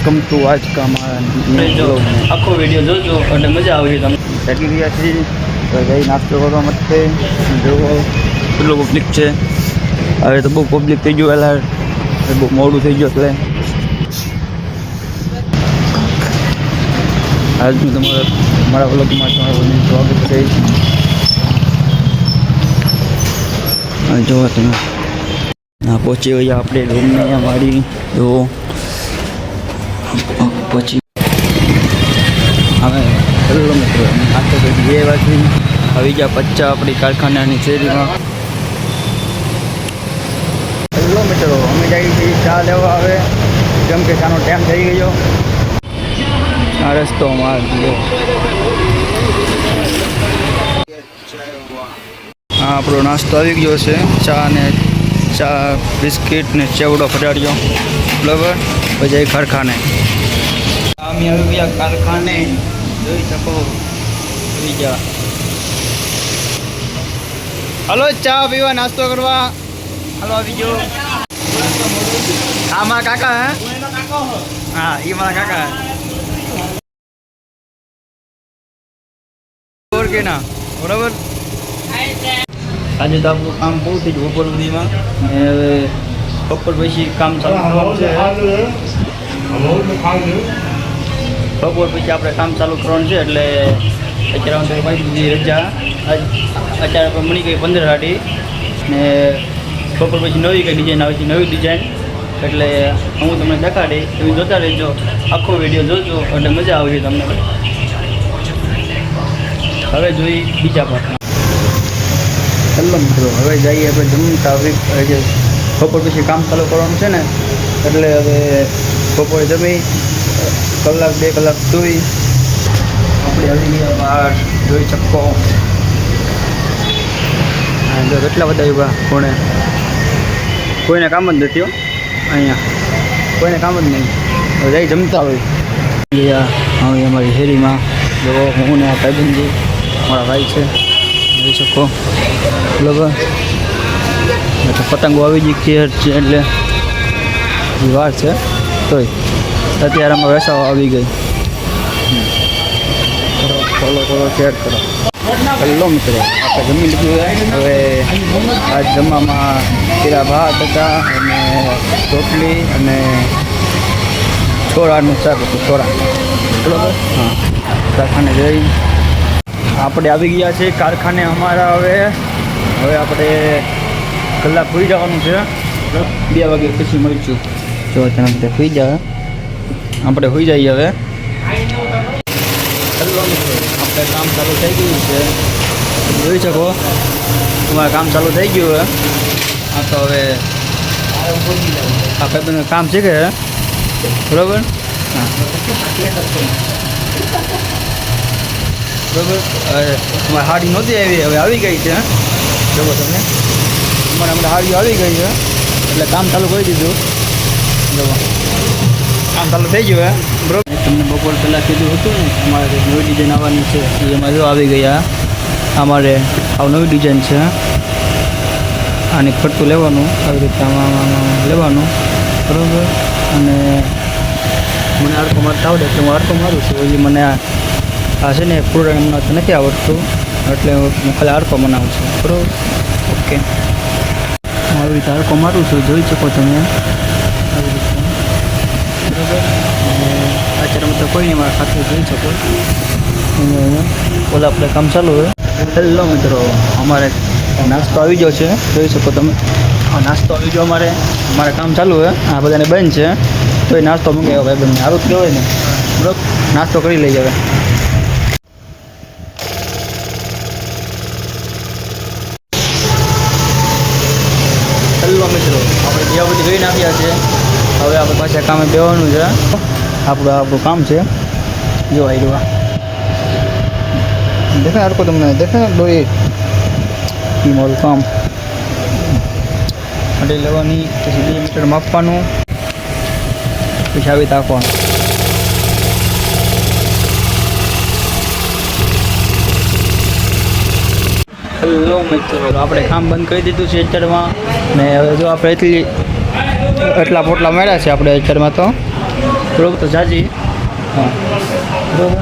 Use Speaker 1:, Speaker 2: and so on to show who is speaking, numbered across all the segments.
Speaker 1: Welcome to આજ કા મારા
Speaker 2: આખો વિડીયો જોજો એટલે મજા આવશે તમને.
Speaker 1: ચડી રહ્યા છીએ તો જઈ નાસ્તો કરવા માટે જોવો કેટલું પબ્લિક છે. હવે તો બહુ પબ્લિક થઈ ગયું, વહેલા બહુ મોડું થઈ ગયું એટલે આજનું મારા વ્લોગમાં તમારું સ્વાગત છે. જોવો તમે પહોંચી ગયા આપણે રૂમને અમારી જો પછી હવે હેલો મિત્રો આટલો બધી 2 વાગે આવી ગયા પચ્ચા આપણી કારખાનાની શેરીમાં. હેલો મિત્રો અમે જઈએ છીએ ચા લેવા. આવે કેમ કે ચાનો ટાઈમ થઈ ગયો. આ રસ્તો માર ગયો. હા આપણો નાસ્તો આવી ગયો છે. ચા બિસ્કિટ ને ચેવડો ફટાડ્યો બરાબર. પછી કારખાને અમે આવી ગયા કારખાને જોઈ શકો. બીજા હલો ચા પીવા નાસ્તો કરવા હલો આવી ગયો. હા મારા કાકા હે. હા એ મારા કાકા કે ના બરાબર. આજે તો આપણું કામ બહુ થઈ ગયું બપોર સુધીમાં. હવે બપોર પછી કામ ચાલુ કરવાનું છે. બપોર પછી આપણે કામ ચાલુ કરવાનું છે એટલે અત્યારે ભાઈ બધી રજા. અત્યારે આપણે મળી ગઈ 15 સાડી ને બપોર પછી નવી કંઈ ડિઝાઇન આવે છે, નવી ડિઝાઇન. એટલે હું તમને દેખાડી તમે જોતા રહેજો, આખો વિડીયો જોજો એટલે મજા આવશે તમને. હવે જોઈ બીજા પાર્ટમાં. ચાલો મિત્રો હવે જઈએ આપણે જમતા. બપોર પછી કામ ચાલુ કરવાનું છે ને એટલે હવે બપોરે જમી કલાક 2 કલાક જોઈ આપણે આવી ગયા બહાર. જોઈ શકો જો કેટલા બધા ઉભા. કોઈને કામ જ નથી અહીંયા, કોઈને કામ જ નહીં. હવે જઈ જમતા હોય ગયા હવે અમારી શેરીમાં. જો હું ને આ ભાઈબંધી મારા ભાઈ છે જોઈ શકો બરાબર. તો પતંગો આવી ગઈ ખેર છે એટલે વાર છે તોય અત્યારે આમાં વેસાવા આવી ગઈ. ફોલો કરો, શેર કરો. હેલો મિત્રો આપણે જમી લીધું. હવે આજ જમવામાં પેલા ભાત હતા અને રોટલી અને છોરાનું શાક હતું. છોરા બરાબર. હા કારખાને જઈ આપણે આવી ગયા છે કારખાને અમારા. હવે આપણે કલાક હોઈ જવાનું છે. 2 વાગે પછી મળીશું. જો તમે બધા હોઈ જાય આપણે હોઈ જઈએ. હવે હેલો મિત્રો આપણે કામ ચાલુ થઈ ગયું છે. જોઈ શકો તમારે કામ ચાલુ થઈ ગયું હવે. હા તો હવે આપણે બધું કામ શીખે બરાબર. હા બરાબર. હવે તમારે હાડી નહોતી આવી, હવે આવી ગઈ છે. જોવો તમને અમારે હમણાં હાડી આવી ગઈ છે એટલે કામ ચાલુ કરી દીધું. જોવો કામ ચાલુ થઈ ગયું હે બરાબર. તમને બપોર પહેલાં કીધું હતું ને અમારે નવી ડિઝાઇન આવવાની છે. એમાં જો આવી ગયા. અમારે આવું નવી ડિઝાઇન છે. આની ફરતું લેવાનું આવી રીતે આમાં લેવાનું બરાબર. અને મને અડકો મારતા આવડે એટલે હું અડકો મારું છું. હજી મને આ છે ને પ્રોગ્રામ નથી આવડતું એટલે હું ખાલી અડકો બનાવું છું બરાબર. ઓકે આવી રીતે અડકો મારું છું. જોઈ શકો તમે આવી રીતે બરાબર. અને અત્યારે તો કોઈ નહીં મારા ખાતે જોઈ શકો. ઓલા આપણે કામ ચાલુ હોય. હેલો મિત્રો અમારે નાસ્તો આવી ગયો છે. જોઈ શકો તમે આ નાસ્તો આવી ગયો. અમારે કામ ચાલુ હોય. આ બધાને બંધ છે તો એ નાસ્તો મંગાવ્યો ભાઈ બંને. સારું જ કહેવાય ને બરાબર. નાસ્તો કરી લઈએ હવે. હેલો મિત્રો આપણે જે બધી જોઈને આવ્યા છે. હવે આપણે પાછા કામે બેવાનું છે. આપણું કામ છે. જો આવી રહ્યું દેખાય અડકો તમને દેખાય ડોઈ મારું કામ માટે લેવાની. પછી 2 મીટર માપવાનું પછી આવી તાકવાનું. હેલો મિત્રો આપણે કામ બંધ કરી દીધું છે અત્યારમાં. ને હવે જો આપણે એટલા પોટલા માર્યા છે આપણે અત્યારમાં. તો બરોબર તો જાજી હા બરોબર.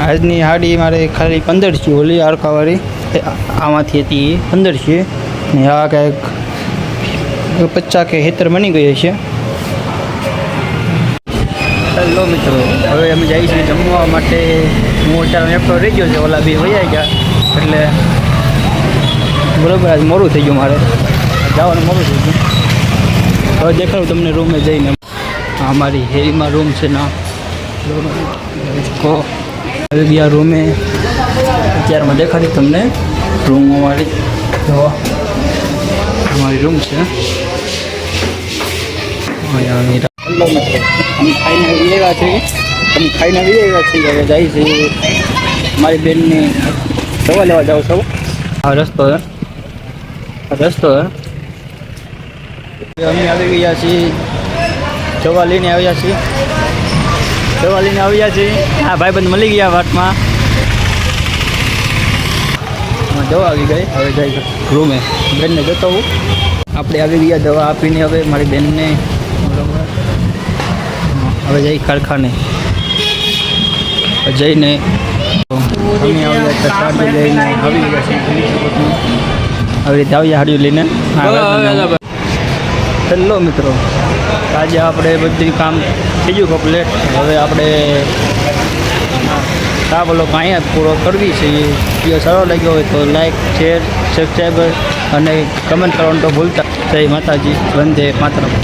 Speaker 1: આજની હાડી મારે ખાલી 15 છે. ઓલી આરકાવાળી આમાંથી હતી 15 છે ને આ કંઈક 50 કે 70 બની ગઈ છે. હેલો મિત્રો, હવે અમે જઈએ છીએ જમવા માટે. હું અત્યારે એકલો રહી ગયો છે, ઓલા બી વૈયા ગયા એટલે બરાબર આજ મોડું થઈ ગયું, મારે જવાનું મોડું થઈ ગયું. હવે દેખાડું તમને રૂમે જઈને. આ અમારી હેરીમાં રૂમ છે ના હવે બી આ રૂમે અત્યારમાં દેખાડી તમને રૂમ અમારી. અમારી રૂમ છે. હેલો મિત્રો, અમે ખાઈને આવી આવ્યા છીએ. હવે જાય છે મારી બેનને દવા લેવા જાઉં છો. આ રસ્તો હે, અમે આવી ગયા છીએ. દવા લઈને આવ્યા છીએ. હા ભાઈબંધ મળી ગયા વાટમાં. દવા આવી ગઈ. હવે જાય રૂમે બેનને જતો હું. આપણે આવી ગયા દવા આપીને. હવે મારી બેનને બરાબર હવે જઈ કારખાને જઈને અમે આવી લઈને આવી ગયા છીએ. આવી રીતે આવ્યા હાડીઓ લઈને. હેલો મિત્રો, આજે આપણે બધું કામ થઈ ગયું કમ્પ્લીટ. હવે આપણે આ બ્લોગ અહીંયા પૂરો કરવી છે. વિડીયો સારો લાગ્યો હોય તો લાઈક, શેર, સબસ્ક્રાઈબર અને કમેન્ટ કરવાનું તો ભૂલતા. જય માતાજી, વંદે માતરમ.